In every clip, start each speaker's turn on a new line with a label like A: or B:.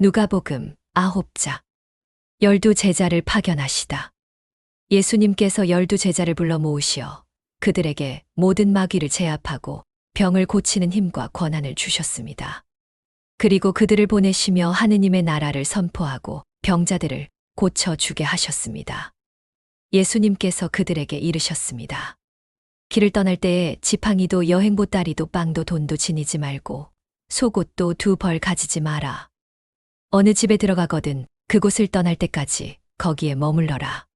A: 누가복음 9장. 12제자를 파견하시다. 예수님께서 12제자를 불러 모으시어 그들에게 모든 마귀를 제압하고 병을 고치는 힘과 권한을 주셨습니다. 그리고 그들을 보내시며 하느님의 나라를 선포하고 병자들을 고쳐주게 하셨습니다. 예수님께서 그들에게 이르셨습니다. 길을 떠날 때에 지팡이도 여행보따리도 빵도 돈도 지니지 말고 속옷도 2벌 가지지 마라. 어느 집에 들어가거든 그곳을 떠날 때까지 거기에 머물러라.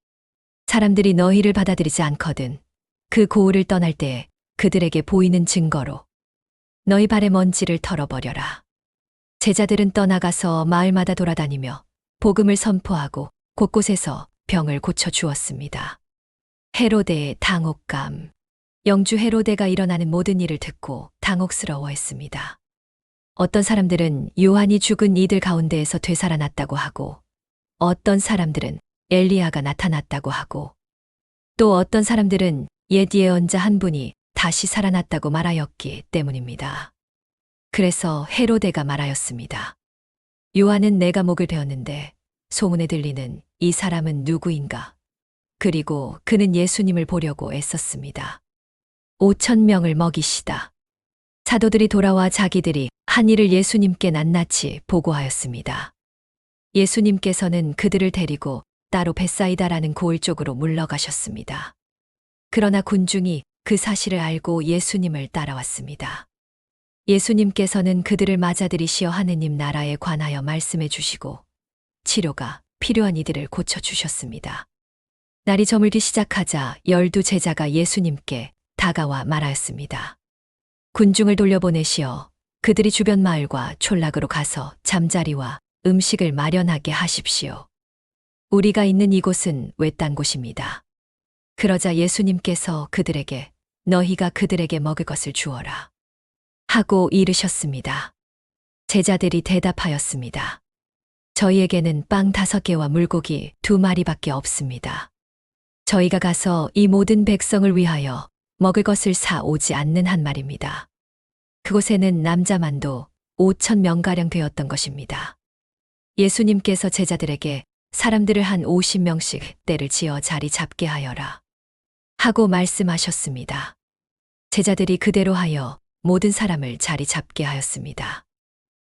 A: 사람들이 너희를 받아들이지 않거든 그 고을을 떠날 때에 그들에게 보이는 증거로 너희 발의 먼지를 털어버려라. 제자들은 떠나가서 마을마다 돌아다니며 복음을 선포하고 곳곳에서 병을 고쳐주었습니다. 헤로데의 당혹감. 영주 헤로데가 일어나는 모든 일을 듣고 당혹스러워했습니다. 어떤 사람들은 요한이 죽은 이들 가운데에서 되살아났다고 하고, 어떤 사람들은 엘리야가 나타났다고 하고, 또 어떤 사람들은 옛 예언자 한 분이 다시 살아났다고 말하였기 때문입니다. 그래서 헤로데가 말하였습니다. 요한은 내가 목을 베었는데 소문에 들리는 이 사람은 누구인가? 그리고 그는 예수님을 보려고 애썼습니다. 5,000명을 먹이시다. 사도들이 돌아와 자기들이 한 일을 예수님께 낱낱이 보고하였습니다. 예수님께서는 그들을 데리고 따로 벳사이다라는 고을 쪽으로 물러가셨습니다. 그러나 군중이 그 사실을 알고 예수님을 따라왔습니다. 예수님께서는 그들을 맞아들이시어 하느님 나라에 관하여 말씀해 주시고 치료가 필요한 이들을 고쳐주셨습니다. 날이 저물기 시작하자 12제자가 예수님께 다가와 말하였습니다. 군중을 돌려보내시어 그들이 주변 마을과 촌락으로 가서 잠자리와 음식을 마련하게 하십시오. 우리가 있는 이곳은 외딴 곳입니다. 그러자 예수님께서 그들에게 너희가 그들에게 먹을 것을 주어라 하고 이르셨습니다. 제자들이 대답하였습니다. 저희에게는 빵 5개와 물고기 2마리밖에 없습니다. 저희가 가서 이 모든 백성을 위하여 먹을 것을 사 오지 않는 한 말입니다. 그곳에는 남자만도 5,000명가량 되었던 것입니다. 예수님께서 제자들에게 사람들을 한 50명씩 떼를 지어 자리 잡게 하여라 하고 말씀하셨습니다. 제자들이 그대로 하여 모든 사람을 자리 잡게 하였습니다.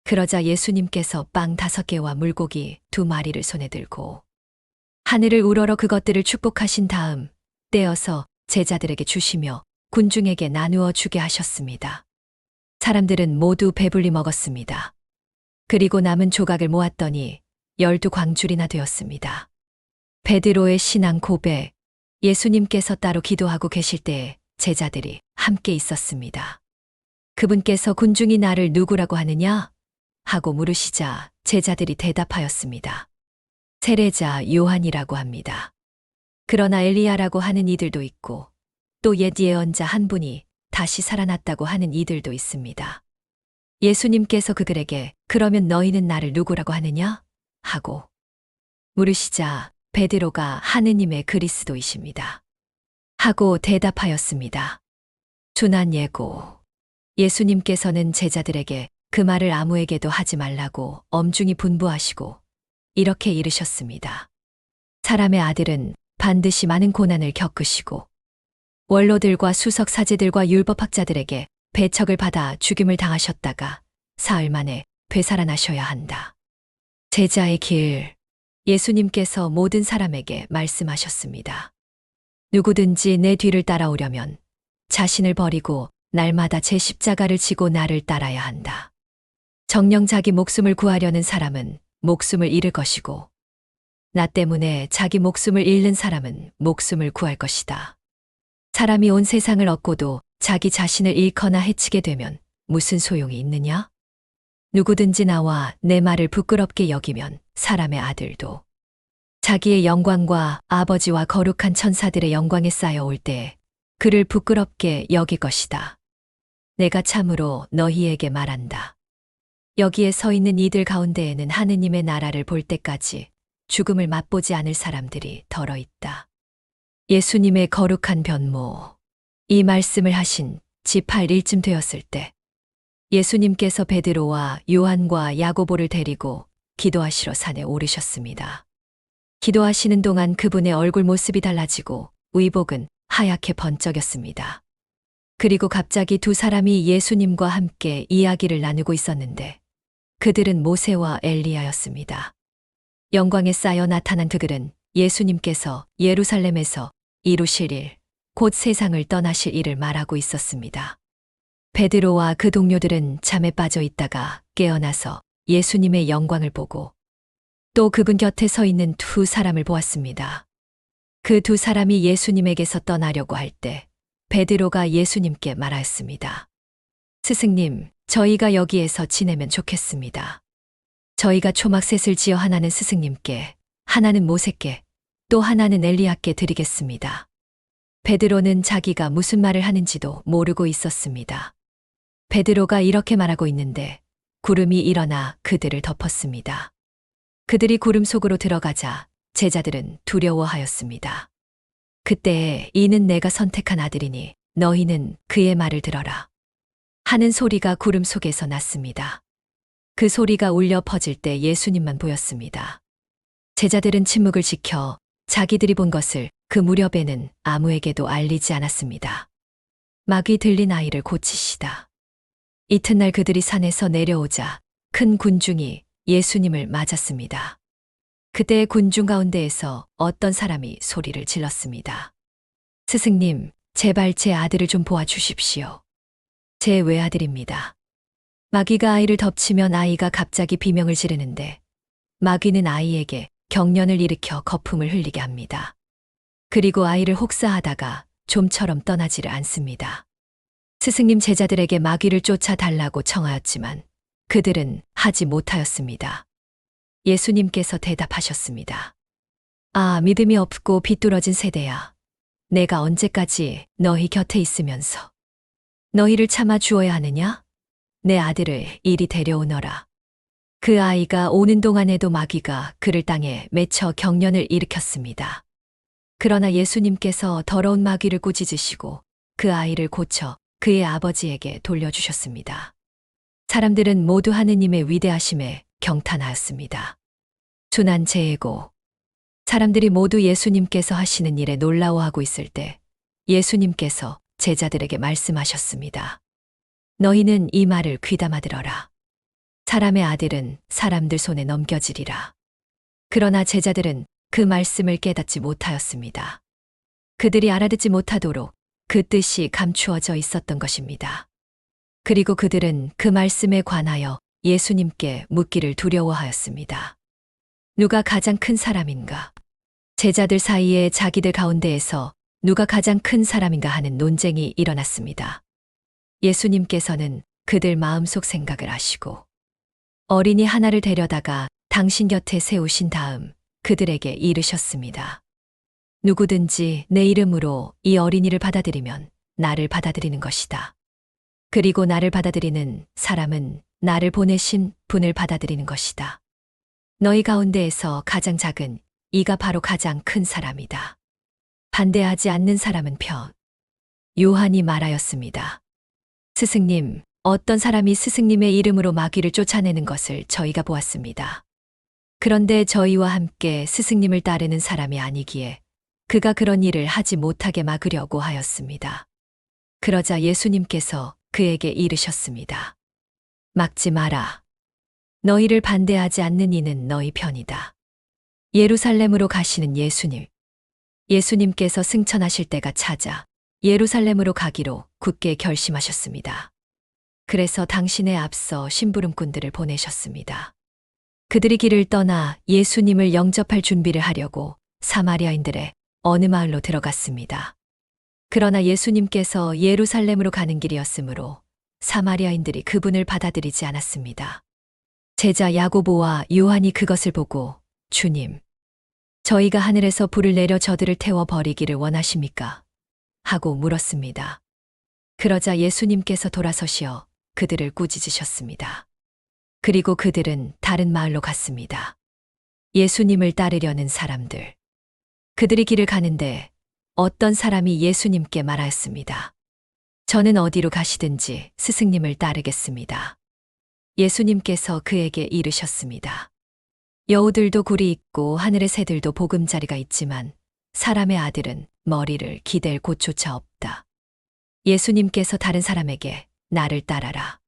A: 그러자 예수님께서 빵 5개와 물고기 2마리를 손에 들고 하늘을 우러러 그것들을 축복하신 다음 떼어서 제자들에게 주시며 군중에게 나누어 주게 하셨습니다. 사람들은 모두 배불리 먹었습니다. 그리고 남은 조각을 모았더니 12광줄이나 되었습니다. 베드로의 신앙 고백. 예수님께서 따로 기도하고 계실 때에 제자들이 함께 있었습니다. 그분께서 군중이 나를 누구라고 하느냐? 하고 물으시자 제자들이 대답하였습니다. 세례자 요한이라고 합니다. 그러나 엘리야라고 하는 이들도 있고 또 옛 예언자 한 분이 다시 살아났다고 하는 이들도 있습니다. 예수님께서 그들에게 그러면 너희는 나를 누구라고 하느냐? 하고 물으시자 베드로가 하느님의 그리스도이십니다. 하고 대답하였습니다. 순한 예고. 예수님께서는 제자들에게 그 말을 아무에게도 하지 말라고 엄중히 분부하시고 이렇게 이르셨습니다. 사람의 아들은 반드시 많은 고난을 겪으시고 원로들과 수석 사제들과 율법학자들에게 배척을 받아 죽임을 당하셨다가 사흘 만에 되살아나셔야 한다. 제자의 길. 예수님께서 모든 사람에게 말씀하셨습니다. 누구든지 내 뒤를 따라오려면 자신을 버리고 날마다 제 십자가를 지고 나를 따라야 한다. 정녕 자기 목숨을 구하려는 사람은 목숨을 잃을 것이고 나 때문에 자기 목숨을 잃는 사람은 목숨을 구할 것이다. 사람이 온 세상을 얻고도 자기 자신을 잃거나 해치게 되면 무슨 소용이 있느냐? 누구든지 나와 내 말을 부끄럽게 여기면 사람의 아들도 자기의 영광과 아버지와 거룩한 천사들의 영광에 쌓여올 때에 그를 부끄럽게 여길 것이다. 내가 참으로 너희에게 말한다. 여기에 서 있는 이들 가운데에는 하느님의 나라를 볼 때까지 죽음을 맛보지 않을 사람들이 덜어 있다. 예수님의 거룩한 변모. 이 말씀을 하신 지 8일쯤 되었을 때 예수님께서 베드로와 요한과 야고보를 데리고 기도하시러 산에 오르셨습니다. 기도하시는 동안 그분의 얼굴 모습이 달라지고 의복은 하얗게 번쩍였습니다. 그리고 갑자기 두 사람이 예수님과 함께 이야기를 나누고 있었는데 그들은 모세와 엘리야였습니다. 영광에 쌓여 나타난 그들은 예수님께서 예루살렘에서 이루실 일, 곧 세상을 떠나실 일을 말하고 있었습니다. 베드로와 그 동료들은 잠에 빠져 있다가 깨어나서 예수님의 영광을 보고 또 그분 곁에 서 있는 두 사람을 보았습니다. 그 두 사람이 예수님에게서 떠나려고 할 때 베드로가 예수님께 말하였습니다. 스승님, 저희가 여기에서 지내면 좋겠습니다. 저희가 초막셋을 지어 하나는 스승님께, 하나는 모세께, 또 하나는 엘리야께 드리겠습니다. 베드로는 자기가 무슨 말을 하는지도 모르고 있었습니다. 베드로가 이렇게 말하고 있는데 구름이 일어나 그들을 덮었습니다. 그들이 구름 속으로 들어가자 제자들은 두려워하였습니다. 그때에 이는 내가 선택한 아들이니 너희는 그의 말을 들어라 하는 소리가 구름 속에서 났습니다. 그 소리가 울려 퍼질 때 예수님만 보였습니다. 제자들은 침묵을 지켜 자기들이 본 것을 그 무렵에는 아무에게도 알리지 않았습니다. 막이 들린 아이를 고치시다. 이튿날 그들이 산에서 내려오자 큰 군중이 예수님을 맞았습니다. 그때 군중 가운데에서 어떤 사람이 소리를 질렀습니다. 스승님, 제발 제 아들을 좀 보아주십시오. 제 외아들입니다. 마귀가 아이를 덮치면 아이가 갑자기 비명을 지르는데 마귀는 아이에게 경련을 일으켜 거품을 흘리게 합니다. 그리고 아이를 혹사하다가 좀처럼 떠나지를 않습니다. 스승님 제자들에게 마귀를 쫓아달라고 청하였지만 그들은 하지 못하였습니다. 예수님께서 대답하셨습니다. 아, 믿음이 없고 비뚤어진 세대야. 내가 언제까지 너희 곁에 있으면서 너희를 참아 주어야 하느냐? 내 아들을 이리 데려오너라. 그 아이가 오는 동안에도 마귀가 그를 땅에 맺혀 경련을 일으켰습니다. 그러나 예수님께서 더러운 마귀를 꾸짖으시고 그 아이를 고쳐 그의 아버지에게 돌려주셨습니다. 사람들은 모두 하느님의 위대하심에 경탄하였습니다. 순한 재해고 사람들이 모두 예수님께서 하시는 일에 놀라워하고 있을 때 예수님께서 제자들에게 말씀하셨습니다. 너희는 이 말을 귀담아 들어라. 사람의 아들은 사람들 손에 넘겨지리라. 그러나 제자들은 그 말씀을 깨닫지 못하였습니다. 그들이 알아듣지 못하도록 그 뜻이 감추어져 있었던 것입니다. 그리고 그들은 그 말씀에 관하여 예수님께 묻기를 두려워하였습니다. 누가 가장 큰 사람인가? 제자들 사이에 자기들 가운데에서 누가 가장 큰 사람인가 하는 논쟁이 일어났습니다. 예수님께서는 그들 마음속 생각을 아시고 어린이 하나를 데려다가 당신 곁에 세우신 다음 그들에게 이르셨습니다. 누구든지 내 이름으로 이 어린이를 받아들이면 나를 받아들이는 것이다. 그리고 나를 받아들이는 사람은 나를 보내신 분을 받아들이는 것이다. 너희 가운데에서 가장 작은 이가 바로 가장 큰 사람이다. 반대하지 않는 사람은 요한이 말하였습니다. 스승님, 어떤 사람이 스승님의 이름으로 마귀를 쫓아내는 것을 저희가 보았습니다. 그런데 저희와 함께 스승님을 따르는 사람이 아니기에 그가 그런 일을 하지 못하게 막으려고 하였습니다. 그러자 예수님께서 그에게 이르셨습니다. 막지 마라. 너희를 반대하지 않는 이는 너희 편이다. 예루살렘으로 가시는 예수님. 예수님께서 승천하실 때가 찾아 예루살렘으로 가기로 굳게 결심하셨습니다. 그래서 당신의 앞서 심부름꾼들을 보내셨습니다. 그들이 길을 떠나 예수님을 영접할 준비를 하려고 사마리아인들의 어느 마을로 들어갔습니다. 그러나 예수님께서 예루살렘으로 가는 길이었으므로 사마리아인들이 그분을 받아들이지 않았습니다. 제자 야고보와 요한이 그것을 보고 주님, 저희가 하늘에서 불을 내려 저들을 태워 버리기를 원하십니까? 하고 물었습니다. 그러자 예수님께서 돌아서시어 그들을 꾸짖으셨습니다. 그리고 그들은 다른 마을로 갔습니다. 예수님을 따르려는 사람들. 그들이 길을 가는데 어떤 사람이 예수님께 말하였습니다. 저는 어디로 가시든지 스승님을 따르겠습니다. 예수님께서 그에게 이르셨습니다. 여우들도 굴이 있고 하늘의 새들도 보금자리가 있지만 사람의 아들은 머리를 기댈 곳조차 없다. 예수님께서 다른 사람에게 나를 따라라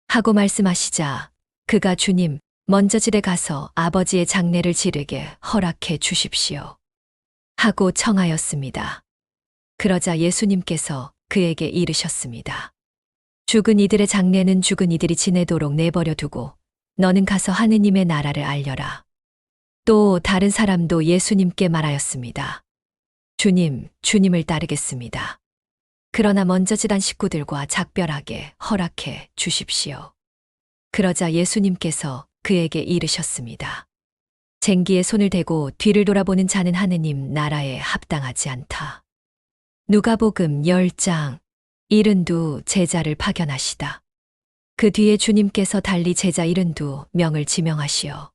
A: 하고 말씀하시자 그가 주님, 먼저 집에 가서 아버지의 장례를 지르게 허락해 주십시오 하고 청하였습니다. 그러자 예수님께서 그에게 이르셨습니다. 죽은 이들의 장례는 죽은 이들이 지내도록 내버려 두고 너는 가서 하느님의 나라를 알려라. 또 다른 사람도 예수님께 말하였습니다. 주님, 주님을 따르겠습니다. 그러나 먼저 지단 식구들과 작별하게 허락해 주십시오. 그러자 예수님께서 그에게 이르셨습니다. 쟁기에 손을 대고 뒤를 돌아보는 자는 하느님 나라에 합당하지 않다. 누가복음 10장 72 제자를 파견하시다. 그 뒤에 주님께서 달리 제자 72명을 지명하시어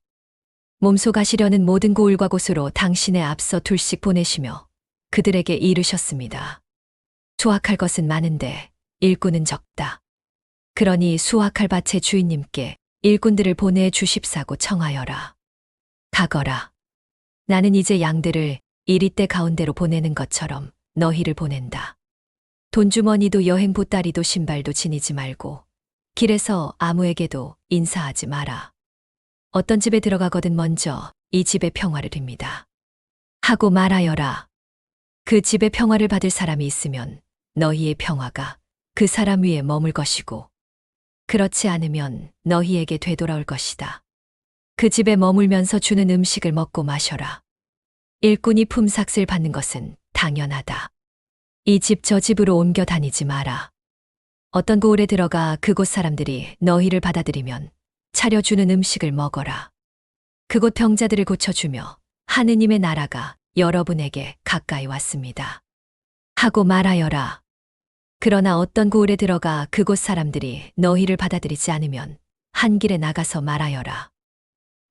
A: 몸소 가시려는 모든 고을과 곳으로 당신의 앞서 둘씩 보내시며 그들에게 이르셨습니다. 수확할 것은 많은데 일꾼은 적다. 그러니 수확할 밭의 주인님께 일꾼들을 보내 주십사고 청하여라. 가거라. 나는 이제 양들을 이리떼 가운데로 보내는 것처럼 너희를 보낸다. 돈주머니도 여행 보따리도 신발도 지니지 말고 길에서 아무에게도 인사하지 마라. 어떤 집에 들어가거든 먼저 이 집의 평화를 빕니다. 하고 말하여라. 그 집의 평화를 받을 사람이 있으면 너희의 평화가 그 사람 위에 머물 것이고 그렇지 않으면 너희에게 되돌아올 것이다. 그 집에 머물면서 주는 음식을 먹고 마셔라. 일꾼이 품삯을 받는 것은 당연하다. 이 집 저 집으로 옮겨 다니지 마라. 어떤 고을에 들어가 그곳 사람들이 너희를 받아들이면 차려주는 음식을 먹어라. 그곳 병자들을 고쳐주며 하느님의 나라가 여러분에게 가까이 왔습니다. 하고 말하여라. 그러나 어떤 고을에 들어가 그곳 사람들이 너희를 받아들이지 않으면 한 길에 나가서 말하여라.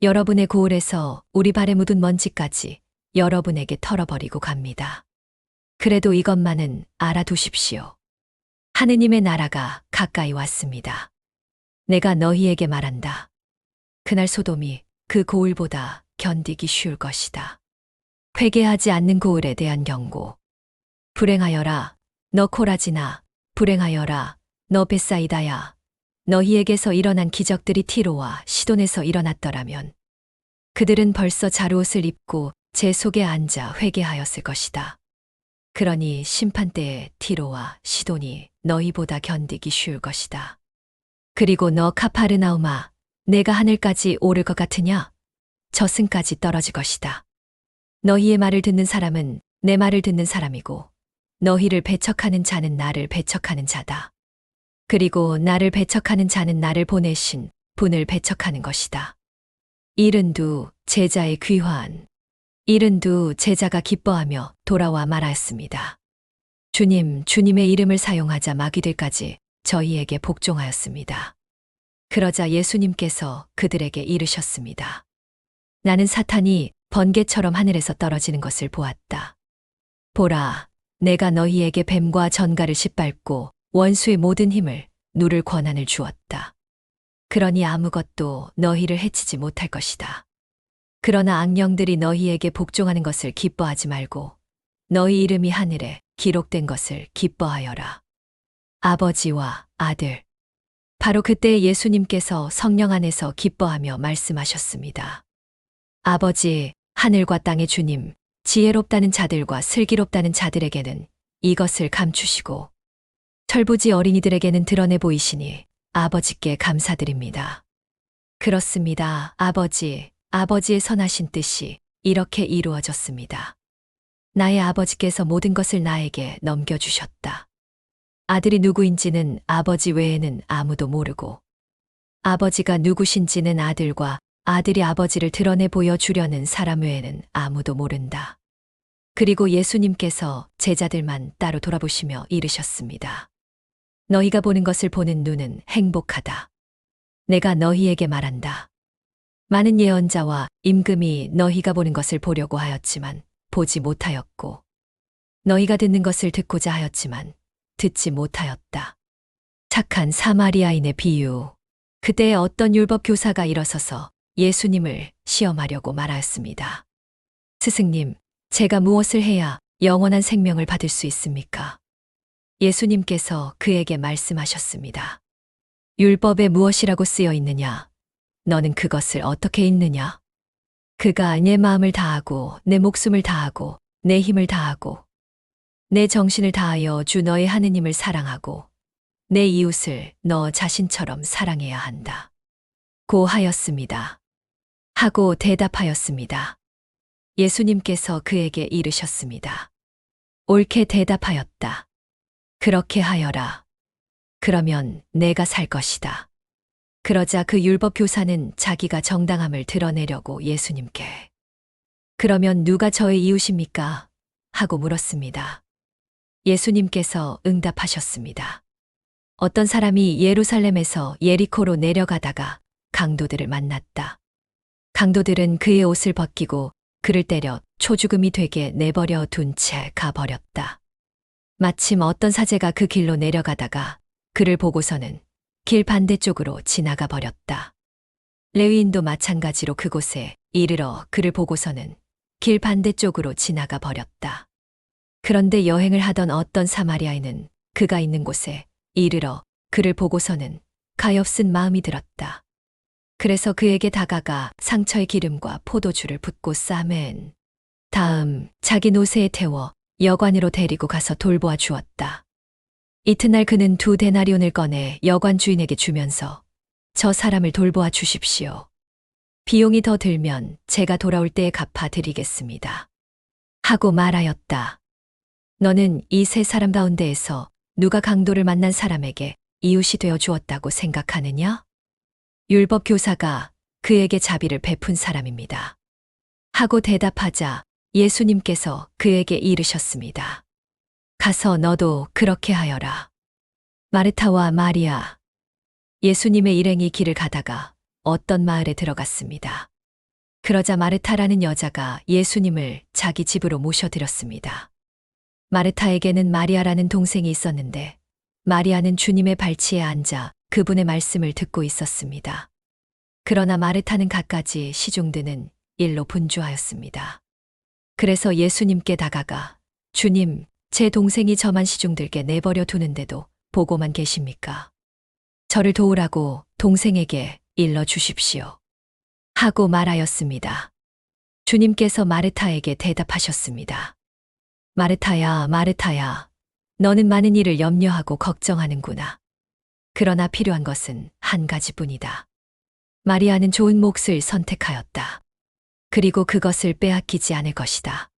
A: 여러분의 고을에서 우리 발에 묻은 먼지까지 여러분에게 털어버리고 갑니다. 그래도 이것만은 알아두십시오. 하느님의 나라가 가까이 왔습니다. 내가 너희에게 말한다. 그날 소돔이 그 고을보다 견디기 쉬울 것이다. 회개하지 않는 고을에 대한 경고. 불행하여라. 너 코라지나. 불행하여라. 너 벳사이다야. 너희에게서 일어난 기적들이 티로와 시돈에서 일어났더라면 그들은 벌써 자루옷을 입고 제 속에 앉아 회개하였을 것이다. 그러니 심판때에 티로와 시돈이 너희보다 견디기 쉬울 것이다. 그리고 너 카파르나우마, 내가 하늘까지 오를 것 같으냐? 저승까지 떨어질 것이다. 너희의 말을 듣는 사람은 내 말을 듣는 사람이고 너희를 배척하는 자는 나를 배척하는 자다. 그리고 나를 배척하는 자는 나를 보내신 분을 배척하는 것이다. 72 제자의 귀환. 72 제자가 기뻐하며 돌아와 말하였습니다. 주님, 주님의 이름을 사용하자 마귀들까지 저희에게 복종하였습니다. 그러자 예수님께서 그들에게 이르셨습니다. 나는 사탄이 번개처럼 하늘에서 떨어지는 것을 보았다. 보라, 내가 너희에게 뱀과 전갈을 짓밟고 원수의 모든 힘을 누를 권한을 주었다. 그러니 아무것도 너희를 해치지 못할 것이다. 그러나 악령들이 너희에게 복종하는 것을 기뻐하지 말고 너희 이름이 하늘에 기록된 것을 기뻐하여라. 아버지와 아들. 바로 그때 예수님께서 성령 안에서 기뻐하며 말씀하셨습니다. 아버지, 하늘과 땅의 주님, 지혜롭다는 자들과 슬기롭다는 자들에게는 이것을 감추시고 철부지 어린이들에게는 드러내 보이시니 아버지께 감사드립니다. 그렇습니다. 아버지, 아버지의 선하신 뜻이 이렇게 이루어졌습니다. 나의 아버지께서 모든 것을 나에게 넘겨주셨다. 아들이 누구인지는 아버지 외에는 아무도 모르고 아버지가 누구신지는 아들과 아들이 아버지를 드러내 보여주려는 사람 외에는 아무도 모른다. 그리고 예수님께서 제자들만 따로 돌아보시며 이르셨습니다. 너희가 보는 것을 보는 눈은 행복하다. 내가 너희에게 말한다. 많은 예언자와 임금이 너희가 보는 것을 보려고 하였지만 보지 못하였고 너희가 듣는 것을 듣고자 하였지만 듣지 못하였다. 착한 사마리아인의 비유. 그때에 어떤 율법 교사가 일어서서 예수님을 시험하려고 말하였습니다. 스승님, 제가 무엇을 해야 영원한 생명을 받을 수 있습니까? 예수님께서 그에게 말씀하셨습니다. 율법에 무엇이라고 쓰여 있느냐? 너는 그것을 어떻게 읽느냐? 그가 내 마음을 다하고 내 목숨을 다하고 내 힘을 다하고 내 정신을 다하여 주 너의 하느님을 사랑하고 내 이웃을 너 자신처럼 사랑해야 한다. 고 하였습니다. 하고 대답하였습니다. 예수님께서 그에게 이르셨습니다. 옳게 대답하였다. 그렇게 하여라. 그러면 내가 살 것이다. 그러자 그 율법 교사는 자기가 정당함을 드러내려고 예수님께 그러면 누가 저의 이웃입니까? 하고 물었습니다. 예수님께서 응답하셨습니다. 어떤 사람이 예루살렘에서 예리코로 내려가다가 강도들을 만났다. 강도들은 그의 옷을 벗기고 그를 때려 초죽음이 되게 내버려 둔 채 가버렸다. 마침 어떤 사제가 그 길로 내려가다가 그를 보고서는 길 반대쪽으로 지나가 버렸다. 레위인도 마찬가지로 그곳에 이르러 그를 보고서는 길 반대쪽으로 지나가 버렸다. 그런데 여행을 하던 어떤 사마리아인은 그가 있는 곳에 이르러 그를 보고서는 가엾은 마음이 들었다. 그래서 그에게 다가가 상처의 기름과 포도주를 붓고 싸맨 다음 자기 노새에 태워 여관으로 데리고 가서 돌보아 주었다. 이튿날 그는 2데나리온을 꺼내 여관 주인에게 주면서 저 사람을 돌보아 주십시오. 비용이 더 들면 제가 돌아올 때에 갚아 드리겠습니다. 하고 말하였다. 너는 이 세 사람 가운데에서 누가 강도를 만난 사람에게 이웃이 되어 주었다고 생각하느냐? 율법 교사가 그에게 자비를 베푼 사람입니다. 하고 대답하자 예수님께서 그에게 이르셨습니다. 가서 너도 그렇게 하여라. 마르타와 마리아. 예수님의 일행이 길을 가다가 어떤 마을에 들어갔습니다. 그러자 마르타라는 여자가 예수님을 자기 집으로 모셔들였습니다. 마르타에게는 마리아라는 동생이 있었는데 마리아는 주님의 발치에 앉아 그분의 말씀을 듣고 있었습니다. 그러나 마르타는 갖가지 시중드는 일로 분주하였습니다. 그래서 예수님께 다가가 주님, 제 동생이 저만 시중들게 내버려 두는데도 보고만 계십니까? 저를 도우라고 동생에게 일러 주십시오. 하고 말하였습니다. 주님께서 마르타에게 대답하셨습니다. 마르타야, 마르타야, 너는 많은 일을 염려하고 걱정하는구나. 그러나 필요한 것은 한 가지뿐이다. 마리아는 좋은 몫을 선택하였다. 그리고 그것을 빼앗기지 않을 것이다.